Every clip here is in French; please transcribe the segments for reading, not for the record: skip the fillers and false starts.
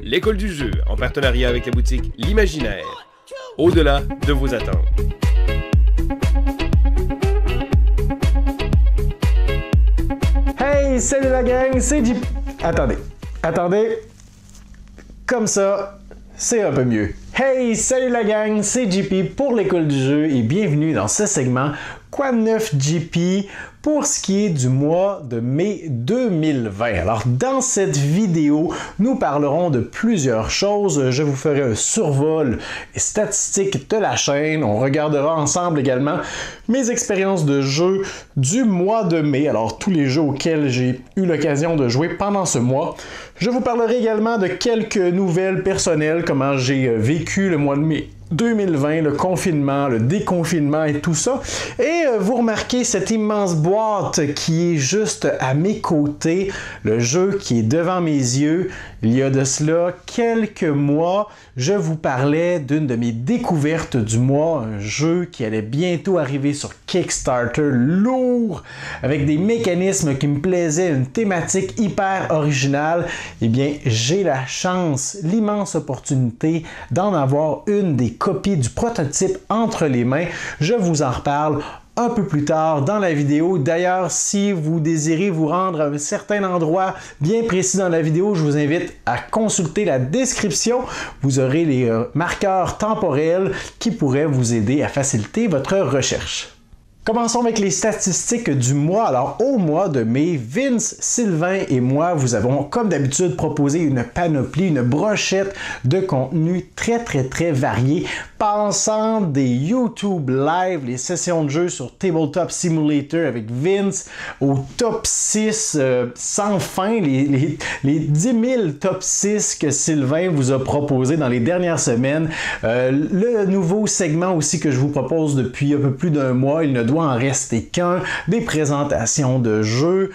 L'école du jeu, en partenariat avec la boutique L'Imaginaire. Au-delà de vos attentes. Hey, salut la gang, c'est JP. Attendez. Comme ça, c'est un peu mieux. Hey, salut la gang, c'est JP pour l'école du jeu et bienvenue dans ce segment Quoi de neuf JP pour ce qui est du mois de mai 2020. Alors dans cette vidéo, nous parlerons de plusieurs choses. Je vous ferai un survol statistique de la chaîne. On regardera ensemble également mes expériences de jeu du mois de mai. Alors tous les jeux auxquels j'ai eu l'occasion de jouer pendant ce mois. Je vous parlerai également de quelques nouvelles personnelles, comment j'ai vécu le mois de mai 2020, le confinement, le déconfinement et tout ça. Et vous remarquez cette immense boîte qui est juste à mes côtés, le jeu qui est devant mes yeux. Il y a de cela quelques mois, je vous parlais d'une de mes découvertes du mois, un jeu qui allait bientôt arriver sur Kickstarter, lourd, avec des mécanismes qui me plaisaient, une thématique hyper originale. Eh bien, j'ai la chance, l'immense opportunité d'en avoir une des copies du prototype entre les mains. Je vous en reparle un peu plus tard dans la vidéo. D'ailleurs, si vous désirez vous rendre à un certain endroit bien précis dans la vidéo, je vous invite à consulter la description. Vous aurez les marqueurs temporels qui pourraient vous aider à faciliter votre recherche. Commençons avec les statistiques du mois. Alors, au mois de mai, Vince, Sylvain et moi, vous avons, comme d'habitude, proposé une panoplie, une brochette de contenu très varié, passant des YouTube Live, les sessions de jeu sur Tabletop Simulator avec Vince, au top 6 sans fin, les 10 000 top 6 que Sylvain vous a proposé dans les dernières semaines. Le nouveau segment aussi que je vous propose depuis un peu plus d'un mois, il ne doit en rester qu'un, des présentations de jeux,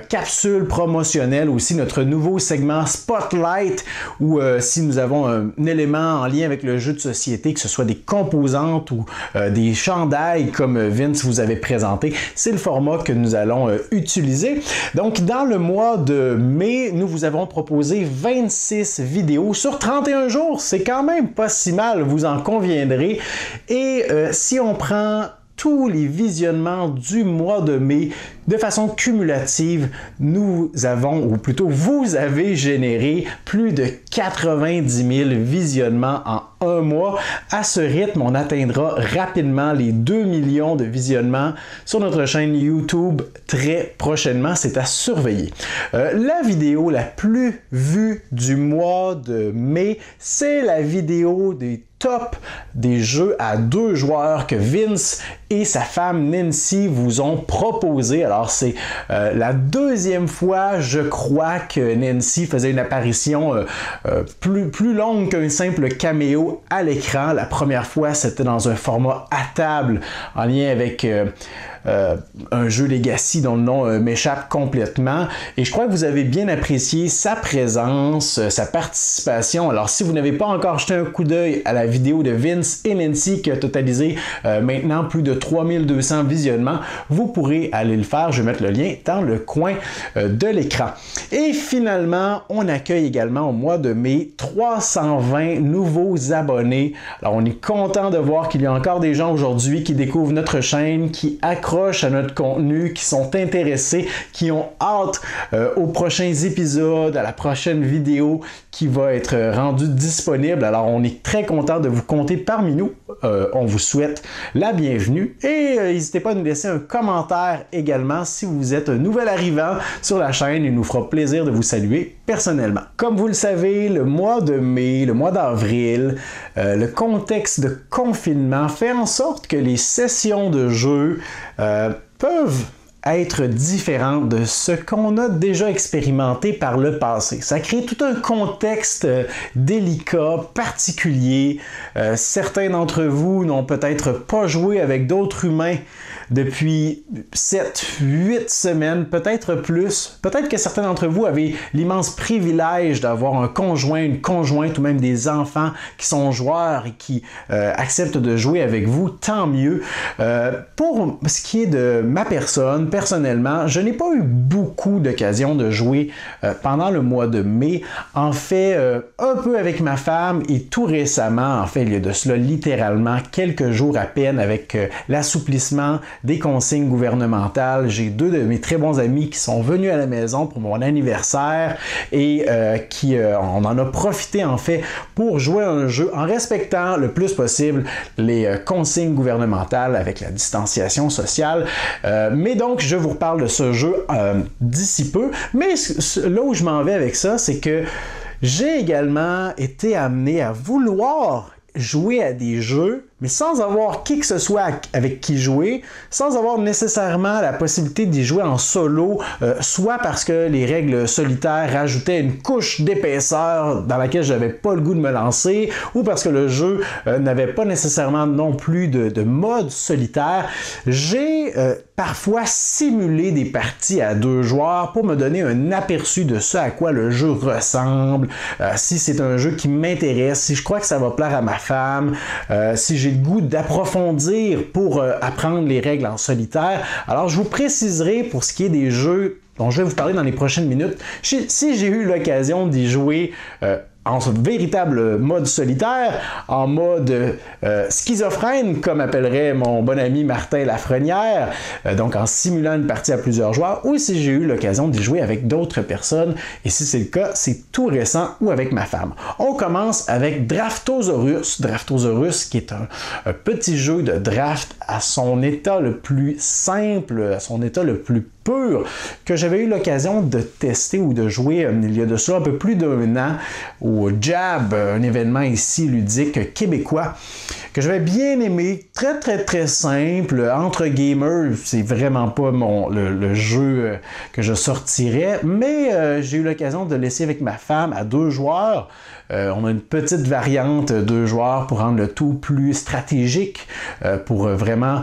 capsules promotionnelles, aussi notre nouveau segment Spotlight, où si nous avons un élément en lien avec le jeu de société, que ce soit des composantes ou des chandails comme Vince vous avait présenté, c'est le format que nous allons utiliser. Donc dans le mois de mai, nous vous avons proposé 26 vidéos sur 31 jours, c'est quand même pas si mal, vous en conviendrez. Et si on prend tous les visionnements du mois de mai de façon cumulative, nous avons, ou plutôt vous avez généré plus de 90 000 visionnements en un mois. À ce rythme, on atteindra rapidement les 2 millions de visionnements sur notre chaîne YouTube très prochainement. C'est à surveiller. La vidéo la plus vue du mois de mai, c'est la vidéo des top des jeux à 2 joueurs que Vince et sa femme Nancy vous ont proposé. Alors c'est la deuxième fois, je crois, que Nancy faisait une apparition plus longue qu'un simple caméo à l'écran. La première fois, c'était dans un format à table en lien avec un jeu Legacy dont le nom m'échappe complètement. Et je crois que vous avez bien apprécié sa présence, sa participation. Alors si vous n'avez pas encore jeté un coup d'œil à la vidéo de Vince et Nancy qui a totalisé maintenant plus de 3200 visionnements, vous pourrez aller le faire. Je vais mettre le lien dans le coin de l'écran. Et finalement, on accueille également au mois de mai 320 nouveaux abonnés. Alors on est content de voir qu'il y a encore des gens aujourd'hui qui découvrent notre chaîne, qui accrochent à notre contenu, qui sont intéressés, qui ont hâte aux prochains épisodes, à la prochaine vidéo qui va être rendue disponible. Alors on est très content de vous compter parmi nous. On vous souhaite la bienvenue et n'hésitez pas à nous laisser un commentaire également si vous êtes un nouvel arrivant sur la chaîne. Il nous fera plaisir de vous saluer personnellement. Comme vous le savez, le mois de mai, le mois d'avril, le contexte de confinement fait en sorte que les sessions de jeu peuvent être différentes de ce qu'on a déjà expérimenté par le passé. Ça crée tout un contexte délicat, particulier. Certains d'entre vous n'ont peut-être pas joué avec d'autres humains depuis 7, 8 semaines, peut-être plus. Peut-être que certains d'entre vous avaient l'immense privilège d'avoir un conjoint, une conjointe ou même des enfants qui sont joueurs et qui acceptent de jouer avec vous, tant mieux. Pour ce qui est de ma personne, personnellement, je n'ai pas eu beaucoup d'occasions de jouer pendant le mois de mai. En fait, un peu avec ma femme et tout récemment, en fait, il y a de cela littéralement quelques jours à peine avec l'assouplissement des consignes gouvernementales. J'ai deux de mes très bons amis qui sont venus à la maison pour mon anniversaire et on en a profité en fait pour jouer à un jeu en respectant le plus possible les consignes gouvernementales avec la distanciation sociale. Mais donc, je vous reparle de ce jeu d'ici peu. Mais là où je m'en vais avec ça, c'est que j'ai également été amené à vouloir jouer à des jeux, mais sans avoir qui que ce soit avec qui jouer, sans avoir nécessairement la possibilité d'y jouer en solo, soit parce que les règles solitaires rajoutaient une couche d'épaisseur dans laquelle je n'avais pas le goût de me lancer, ou parce que le jeu n'avait pas nécessairement non plus de mode solitaire. J'ai parfois simulé des parties à 2 joueurs pour me donner un aperçu de ce à quoi le jeu ressemble, si c'est un jeu qui m'intéresse, si je crois que ça va plaire à ma femme, si j'ai le goût d'approfondir pour apprendre les règles en solitaire. Alors, je vous préciserai pour ce qui est des jeux dont je vais vous parler dans les prochaines minutes. Si j'ai eu l'occasion d'y jouer en véritable mode solitaire, en mode schizophrène, comme appellerait mon bon ami Martin Lafrenière, donc en simulant une partie à plusieurs joueurs, ou si j'ai eu l'occasion d'y jouer avec d'autres personnes, et si c'est le cas, c'est tout récent, ou avec ma femme. On commence avec Draftosaurus. Draftosaurus, qui est un petit jeu de draft à son état le plus simple, à son état le plus pur, que j'avais eu l'occasion de tester ou de jouer il y a de ça un peu plus d'1 an au Jab, un événement ici ludique québécois, que j'avais bien aimé, très simple, entre gamers, c'est vraiment pas le jeu que je sortirais, mais j'ai eu l'occasion de le laisser avec ma femme à 2 joueurs. On a une petite variante 2 joueurs pour rendre le tout plus stratégique, pour vraiment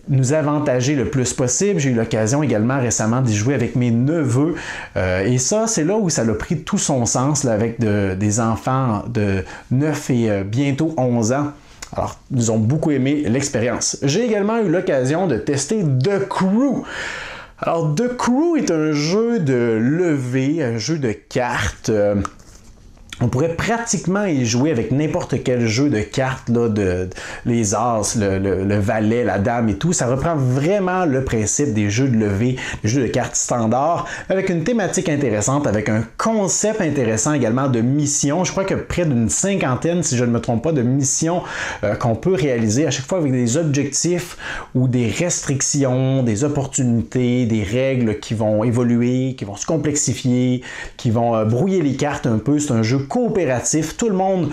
nous avantager le plus possible. J'ai eu l'occasion également récemment d'y jouer avec mes neveux. Et ça, c'est là où ça a pris tout son sens, là, avec des enfants de 9 et bientôt 11 ans. Alors, ils ont beaucoup aimé l'expérience. J'ai également eu l'occasion de tester The Crew. Alors, The Crew est un jeu de levée, un jeu de cartes. On pourrait pratiquement y jouer avec n'importe quel jeu de cartes, là, les as, le valet, la dame et tout. Ça reprend vraiment le principe des jeux de levée, des jeux de cartes standards, avec une thématique intéressante, avec un concept intéressant également de missions. Je crois que près d'une 50aine, si je ne me trompe pas, de missions qu'on peut réaliser à chaque fois avec des objectifs ou des restrictions, des opportunités, des règles qui vont évoluer, qui vont se complexifier, qui vont brouiller les cartes un peu. C'est un jeu coopératif, tout le monde,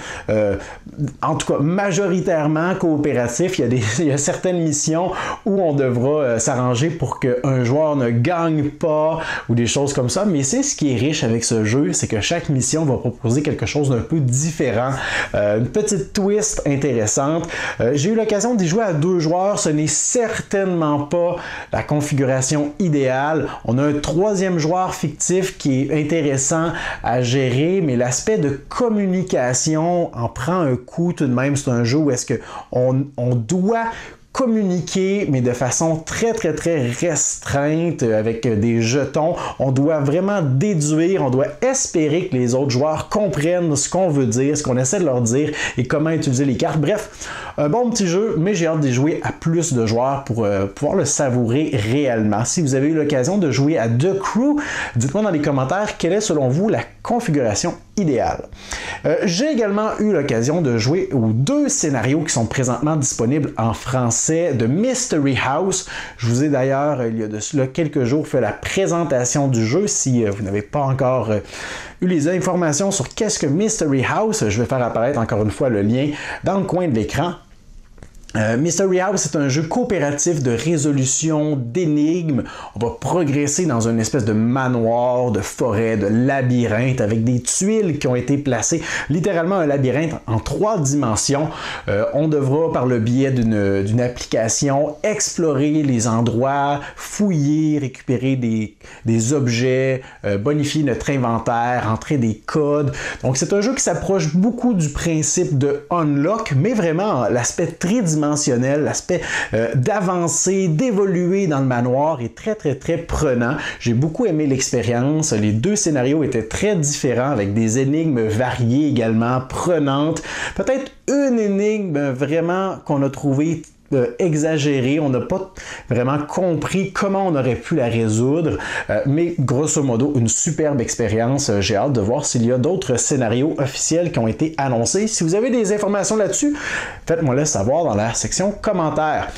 en tout cas majoritairement coopératif. Il y a certaines missions où on devra s'arranger pour qu'un joueur ne gagne pas ou des choses comme ça, mais c'est ce qui est riche avec ce jeu, c'est que chaque mission va proposer quelque chose d'un peu différent, une petite twist intéressante. J'ai eu l'occasion d'y jouer à 2 joueurs, ce n'est certainement pas la configuration idéale. On a un 3e joueur fictif qui est intéressant à gérer, mais l'aspect de communication en prend un coup tout de même. C'est un jeu où est-ce qu'on doit communiquer, mais de façon très restreinte, avec des jetons. On doit vraiment déduire, on doit espérer que les autres joueurs comprennent ce qu'on veut dire, ce qu'on essaie de leur dire et comment utiliser les cartes. Bref, un bon petit jeu, mais j'ai hâte d'y jouer à plus de joueurs pour pouvoir le savourer réellement. Si vous avez eu l'occasion de jouer à The Crew, dites-moi dans les commentaires quelle est selon vous la configuration idéale. J'ai également eu l'occasion de jouer aux 2 scénarios qui sont présentement disponibles en français de Mystery House. Je vous ai d'ailleurs, il y a de cela quelques jours, fait la présentation du jeu. Si vous n'avez pas encore eu les informations sur qu'est-ce que Mystery House, je vais faire apparaître encore une fois le lien dans le coin de l'écran. Mystery House, c'est un jeu coopératif de résolution d'énigmes. On va progresser dans une espèce de manoir, de forêt, de labyrinthe avec des tuiles qui ont été placées, littéralement un labyrinthe en 3 dimensions. On devra, par le biais d'une application, explorer les endroits, fouiller, récupérer des objets, bonifier notre inventaire, entrer des codes. Donc c'est un jeu qui s'approche beaucoup du principe de Unlock, mais vraiment l'aspect tridimensionnel, l'aspect d'avancer, d'évoluer dans le manoir est très prenant. J'ai beaucoup aimé l'expérience. Les 2 scénarios étaient très différents avec des énigmes variées également, prenantes. Peut-être une énigme vraiment qu'on a trouvée exagéré, on n'a pas vraiment compris comment on aurait pu la résoudre, mais grosso modo, une superbe expérience. J'ai hâte de voir s'il y a d'autres scénarios officiels qui ont été annoncés. Si vous avez des informations là-dessus, faites-moi le savoir dans la section commentaires.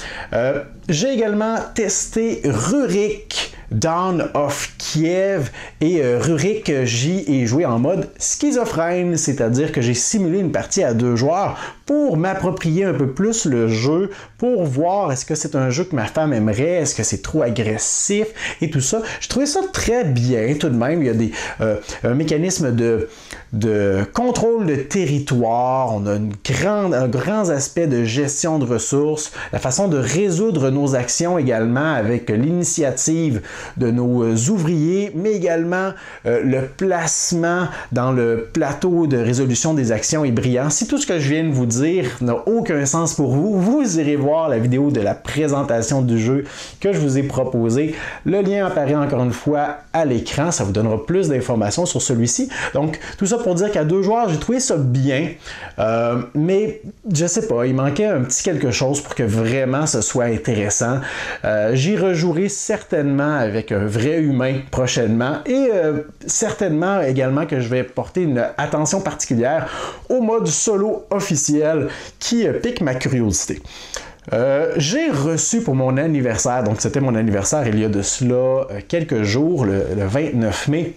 J'ai également testé Rurik Dawn of Kiev et Rurik, j'y ai joué en mode schizophrène, c'est-à-dire que j'ai simulé une partie à 2 joueurs pour m'approprier un peu plus le jeu, pour voir est-ce que c'est un jeu que ma femme aimerait, est-ce que c'est trop agressif et tout ça. Je trouvais ça très bien tout de même. Il y a un mécanisme de contrôle de territoire, on a un grand aspect de gestion de ressources, la façon de résoudre nos actions également avec l'initiative de nos ouvriers, mais également le placement dans le plateau de résolution des actions est brillant. Si tout ce que je viens de vous dire n'a aucun sens pour vous, vous irez voir la vidéo de la présentation du jeu que je vous ai proposé. Le lien apparaît encore une fois à l'écran, ça vous donnera plus d'informations sur celui-ci. Donc tout ça pour dire qu'à 2 joueurs, j'ai trouvé ça bien, mais je sais pas, il manquait un petit quelque chose pour que vraiment ce soit intéressant. J'y rejouerai certainement avec un vrai humain prochainement et certainement également que je vais porter une attention particulière au mode solo officiel qui pique ma curiosité. J'ai reçu pour mon anniversaire, donc c'était mon anniversaire il y a de cela quelques jours, le 29 mai,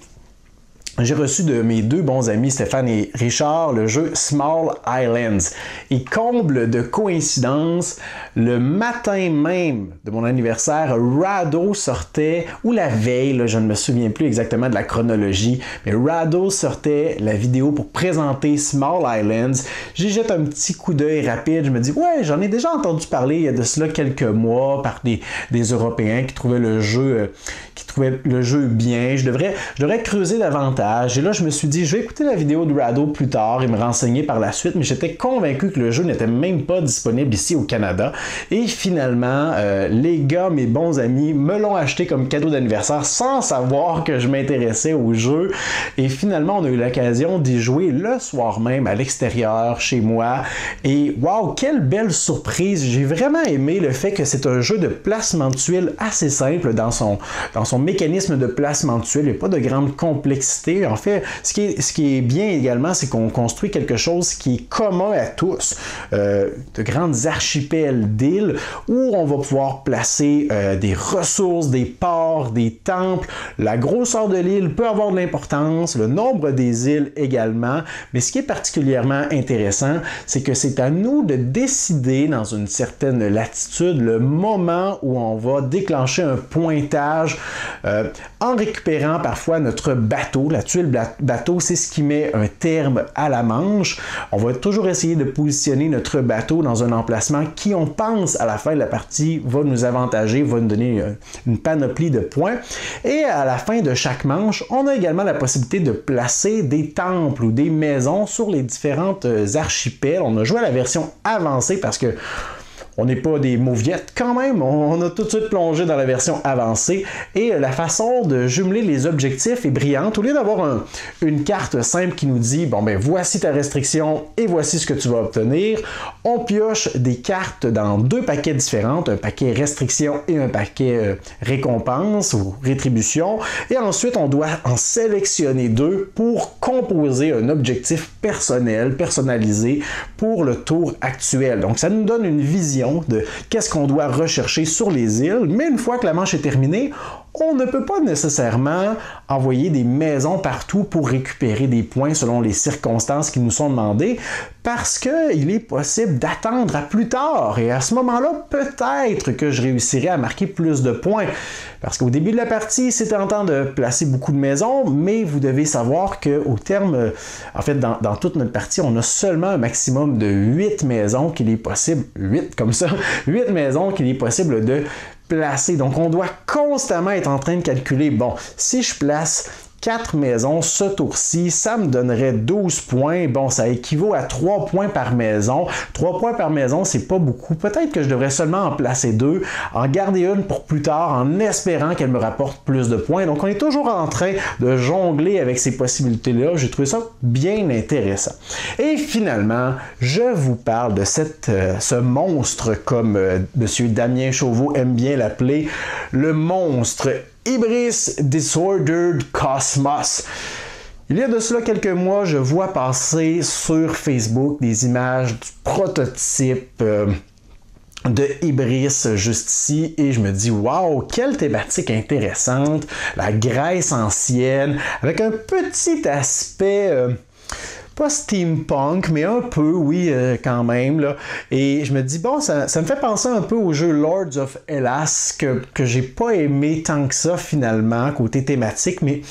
j'ai reçu de mes 2 bons amis, Stéphane et Richard, le jeu Small Islands. Et comble de coïncidence, le matin même de mon anniversaire, Rado sortait, ou la veille, là, je ne me souviens plus exactement de la chronologie, mais Rado sortait la vidéo pour présenter Small Islands. J'y jette un petit coup d'œil rapide, je me dis, ouais, j'en ai déjà entendu parler il y a de cela quelques mois par des Européens qui trouvaient le jeu bien. Je devrais creuser davantage. Et là, je me suis dit, je vais écouter la vidéo de Rado plus tard et me renseigner par la suite, mais j'étais convaincu que le jeu n'était même pas disponible ici au Canada. Et finalement, les gars, mes bons amis, me l'ont acheté comme cadeau d'anniversaire sans savoir que je m'intéressais au jeu. Et finalement, on a eu l'occasion d'y jouer le soir même à l'extérieur, chez moi. Et waouh, quelle belle surprise! J'ai vraiment aimé le fait que c'est un jeu de placement de tuiles assez simple dans son mécanisme de placement de tuiles. Il n'y a pas de grande complexité. En fait, ce qui est bien également, c'est qu'on construit quelque chose qui est commun à tous. De grandes archipels d'îles où on va pouvoir placer des ressources, des ports, des temples. La grosseur de l'île peut avoir de l'importance, le nombre des îles également. Mais ce qui est particulièrement intéressant, c'est que c'est à nous de décider dans une certaine latitude le moment où on va déclencher un pointage en récupérant parfois notre bateau. La tuile bateau, c'est ce qui met un terme à la manche. On va toujours essayer de positionner notre bateau dans un emplacement qui, on pense, à la fin de la partie, va nous avantager, va nous donner une panoplie de points. Et à la fin de chaque manche, on a également la possibilité de placer des temples ou des maisons sur les différentes archipels. On a joué à la version avancée parce que on n'est pas des mauviettes quand même, on a tout de suite plongé dans la version avancée et la façon de jumeler les objectifs est brillante. Au lieu d'avoir une carte simple qui nous dit bon ben voici ta restriction et voici ce que tu vas obtenir, on pioche des cartes dans 2 paquets différents, un paquet restriction et un paquet récompense ou rétribution, et ensuite on doit en sélectionner 2 pour composer un objectif personnalisé pour le tour actuel. Donc ça nous donne une vision de qu'est-ce qu'on doit rechercher sur les îles, mais une fois que la manche est terminée, on ne peut pas nécessairement envoyer des maisons partout pour récupérer des points selon les circonstances qui nous sont demandées, parce qu'il est possible d'attendre à plus tard. Et à ce moment-là, peut-être que je réussirai à marquer plus de points. Parce qu'au début de la partie, c'est tentant de placer beaucoup de maisons, mais vous devez savoir qu'au terme, en fait, dans toute notre partie, on a seulement un maximum de 8 maisons qu'il est possible, 8 comme ça, 8 maisons qu'il est possible de placer. Donc, on doit constamment être en train de calculer, bon, si je place 4 maisons ce tour-ci, ça me donnerait 12 points. Bon, ça équivaut à 3 points par maison. 3 points par maison, c'est pas beaucoup. Peut-être que je devrais seulement en placer 2, en garder une pour plus tard, en espérant qu'elle me rapporte plus de points. Donc, on est toujours en train de jongler avec ces possibilités-là. J'ai trouvé ça bien intéressant. Et finalement, je vous parle de ce monstre, comme M. Damien Chauveau aime bien l'appeler, le monstre Ibris Disordered Cosmos. Il y a de cela quelques mois, je vois passer sur Facebook des images du prototype de Ibris juste ici et je me dis waouh, quelle thématique intéressante, la Grèce ancienne avec un petit aspect pas steampunk, mais un peu, oui, quand même, là. Et je me dis, bon, ça me fait penser un peu au jeu Lords of Hellas, que j'ai pas aimé tant que ça, finalement, côté thématique, mais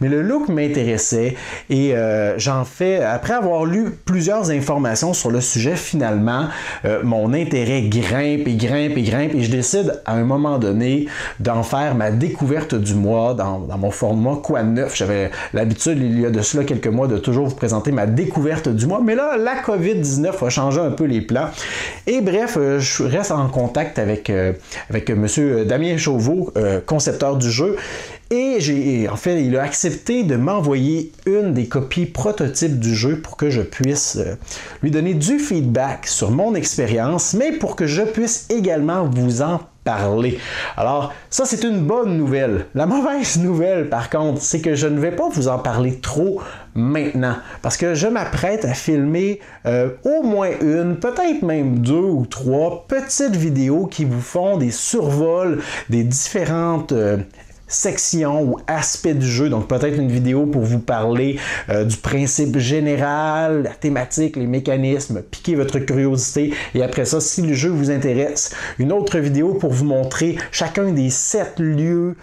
le look m'intéressait. Et j'en fais, après avoir lu plusieurs informations sur le sujet, finalement, mon intérêt grimpe et grimpe et grimpe, et je décide, à un moment donné, d'en faire ma découverte du mois dans mon format Quoi de neuf. J'avais l'habitude, il y a de cela quelques mois, de toujours vous présenter ma découverte du mois, mais là, la COVID-19 a changé un peu les plans. Et bref, je reste en contact avec M. Damien Chauveau, concepteur du jeu, et en fait, il a accepté de m'envoyer une des copies prototypes du jeu pour que je puisse lui donner du feedback sur mon expérience, mais pour que je puisse également vous en parler. Alors, ça, c'est une bonne nouvelle. La mauvaise nouvelle, par contre, c'est que je ne vais pas vous en parler trop maintenant, parce que je m'apprête à filmer au moins une, peut-être même 2 ou 3 petites vidéos qui vous font des survols des différentes sections ou aspects du jeu. Donc peut-être une vidéo pour vous parler du principe général, la thématique, les mécanismes, piquer votre curiosité, et après ça, si le jeu vous intéresse, une autre vidéo pour vous montrer chacun des 7 lieux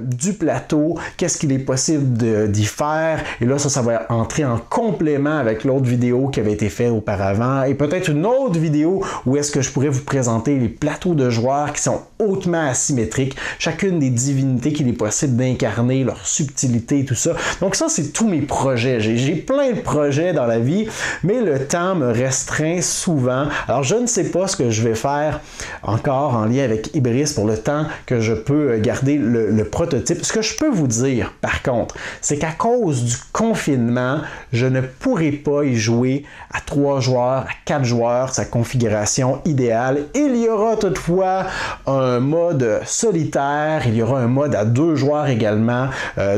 du plateau, qu'est-ce qu'il est possible d'y faire, et là ça va entrer en complément avec l'autre vidéo qui avait été faite auparavant, et peut-être une autre vidéo où est-ce que je pourrais vous présenter les plateaux de joueurs qui sont hautement asymétriques, chacune des divinités qu'il est possible d'incarner, leur subtilité, tout ça. Donc ça, c'est tous mes projets. J'ai plein de projets dans la vie, mais le temps me restreint souvent. Alors, je ne sais pas ce que je vais faire encore en lien avec Ibris pour le temps que je peux garder le prototype. Ce que je peux vous dire, par contre, c'est qu'à cause du confinement, je ne pourrai pas y jouer à 3 joueurs, à 4 joueurs, sa configuration idéale. Il y aura toutefois un mode solitaire, il y aura un mode à 2 joueurs également,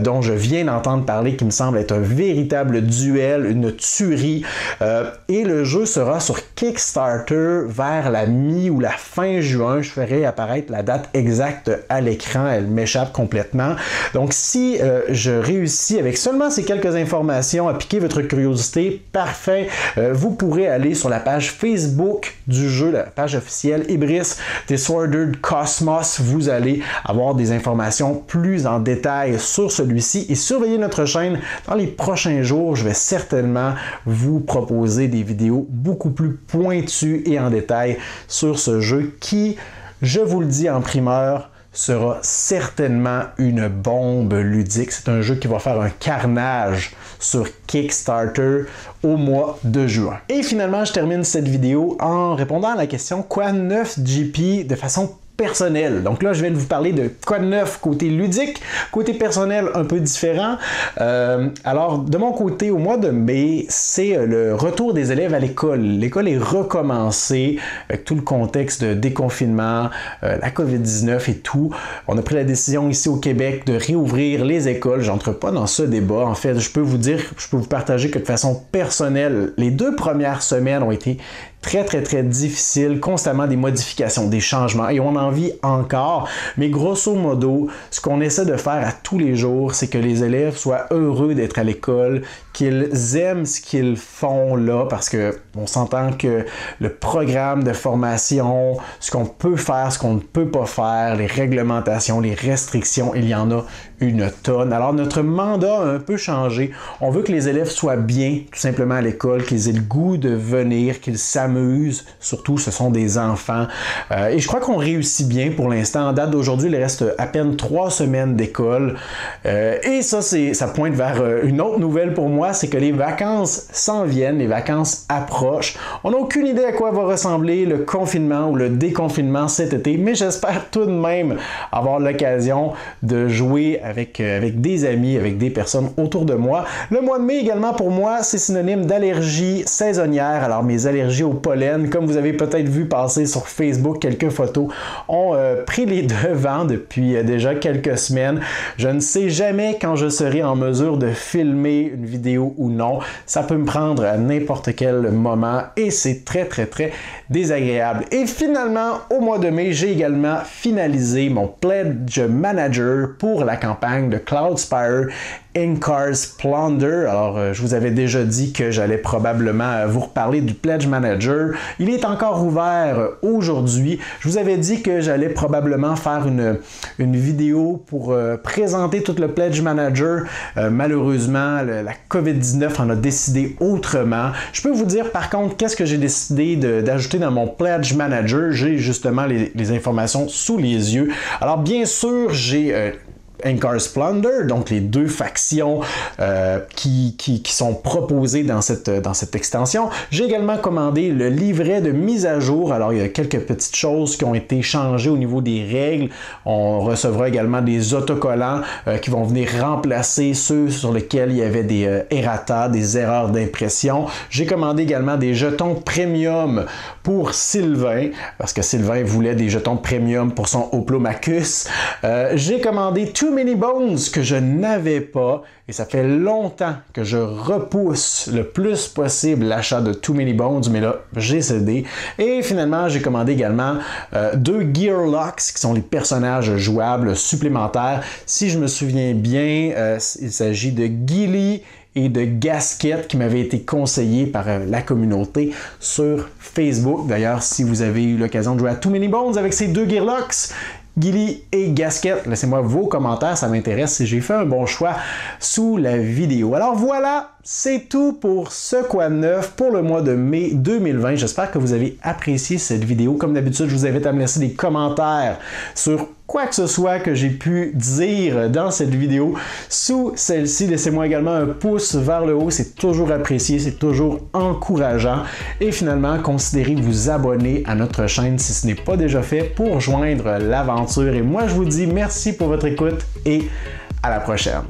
dont je viens d'entendre parler, qui me semble être un véritable duel, une tuerie. Et le jeu sera sur Kickstarter vers la mi ou la fin juin. Je ferai apparaître la date exacte à l'écran, elle m'échappe complètement. Donc si je réussis avec seulement ces quelques informations à piquer votre curiosité, parfait, vous pourrez aller sur la page Facebook du jeu, la page officielle Ibris Disordered Cosmos. Vous allez avoir des informations plus en détail sur celui-ci et surveillez notre chaîne. Dans les prochains jours, je vais certainement vous proposer des vidéos beaucoup plus pointues et en détail sur ce jeu qui, je vous le dis en primeur, sera certainement une bombe ludique. C'est un jeu qui va faire un carnage sur Kickstarter au mois de juin. Et finalement, je termine cette vidéo en répondant à la question « Quoi de neuf, JP ?» de façon personnel. Donc là, je viens de vous parler de quoi de neuf côté ludique, côté personnel un peu différent. Alors, de mon côté, au mois de mai, c'est le retour des élèves à l'école. L'école est recommencée avec tout le contexte de déconfinement, la COVID-19 et tout. On a pris la décision ici au Québec de réouvrir les écoles. J'entre pas dans ce débat. En fait, je peux vous partager que de façon personnelle, les 2 premières semaines ont été très difficile, constamment des modifications, des changements, et on en vit encore. Mais grosso modo, ce qu'on essaie de faire à tous les jours, c'est que les élèves soient heureux d'être à l'école, qu'ils aiment ce qu'ils font là, parce que on s'entend que le programme de formation, ce qu'on peut faire, ce qu'on ne peut pas faire, les réglementations, les restrictions, il y en a une tonne. Alors notre mandat a un peu changé. On veut que les élèves soient bien, tout simplement à l'école, qu'ils aient le goût de venir, qu'ils s'amusent. Surtout, ce sont des enfants. Et je crois qu'on réussit bien pour l'instant. En date d'aujourd'hui, il reste à peine 3 semaines d'école. Et ça pointe vers une autre nouvelle pour moi, c'est que les vacances s'en viennent, les vacances approchent. On n'a aucune idée à quoi va ressembler le confinement ou le déconfinement cet été, mais j'espère tout de même avoir l'occasion de jouer avec des amis, avec des personnes autour de moi. Le mois de mai également pour moi, c'est synonyme d'allergie saisonnière. Alors mes allergies au pollen, comme vous avez peut-être vu passer sur Facebook quelques photos, ont pris les devants depuis déjà quelques semaines. Je ne sais jamais quand je serai en mesure de filmer une vidéo ou non. Ça peut me prendre à n'importe quel moment et c'est très désagréable. Et finalement, au mois de mai, j'ai également finalisé mon Pledge Manager pour la campagne de Cloudspire In-Cars Plunder. Alors, je vous avais déjà dit que j'allais probablement vous reparler du Pledge Manager. Il est encore ouvert aujourd'hui. Je vous avais dit que j'allais probablement faire une vidéo pour présenter tout le Pledge Manager. Malheureusement, la COVID-19 en a décidé autrement. Je peux vous dire par contre qu'est-ce que j'ai décidé d'ajouter dans mon Pledge Manager. J'ai justement les informations sous les yeux. Alors, bien sûr, j'ai In-Cars Plunder, donc les deux factions qui sont proposées dans cette extension. J'ai également commandé le livret de mise à jour. Alors, il y a quelques petites choses qui ont été changées au niveau des règles. On recevra également des autocollants qui vont venir remplacer ceux sur lesquels il y avait des errata, des erreurs d'impression. J'ai commandé également des jetons premium pour Sylvain, parce que Sylvain voulait des jetons premium pour son Hoplomachus. J'ai commandé Too Many Bones que je n'avais pas et ça fait longtemps que je repousse le plus possible l'achat de Too Many Bones, mais là j'ai cédé. Et finalement j'ai commandé également 2 Gearlocks qui sont les personnages jouables supplémentaires. Si je me souviens bien, il s'agit de Gilly et de Gasket qui m'avaient été conseillés par la communauté sur Facebook. D'ailleurs, si vous avez eu l'occasion de jouer à Too Many Bones avec ces 2 Gearlocks, Gilly et Gasket, laissez-moi vos commentaires, ça m'intéresse si j'ai fait un bon choix sous la vidéo. Alors voilà, c'est tout pour ce Quoi de neuf pour le mois de mai 2020. J'espère que vous avez apprécié cette vidéo. Comme d'habitude, je vous invite à me laisser des commentaires sur quoi que ce soit que j'ai pu dire dans cette vidéo. Sous celle-ci, laissez-moi également un pouce vers le haut, c'est toujours apprécié, c'est toujours encourageant. Et finalement, considérez vous abonner à notre chaîne si ce n'est pas déjà fait pour joindre l'aventure. Et moi, je vous dis merci pour votre écoute et à la prochaine.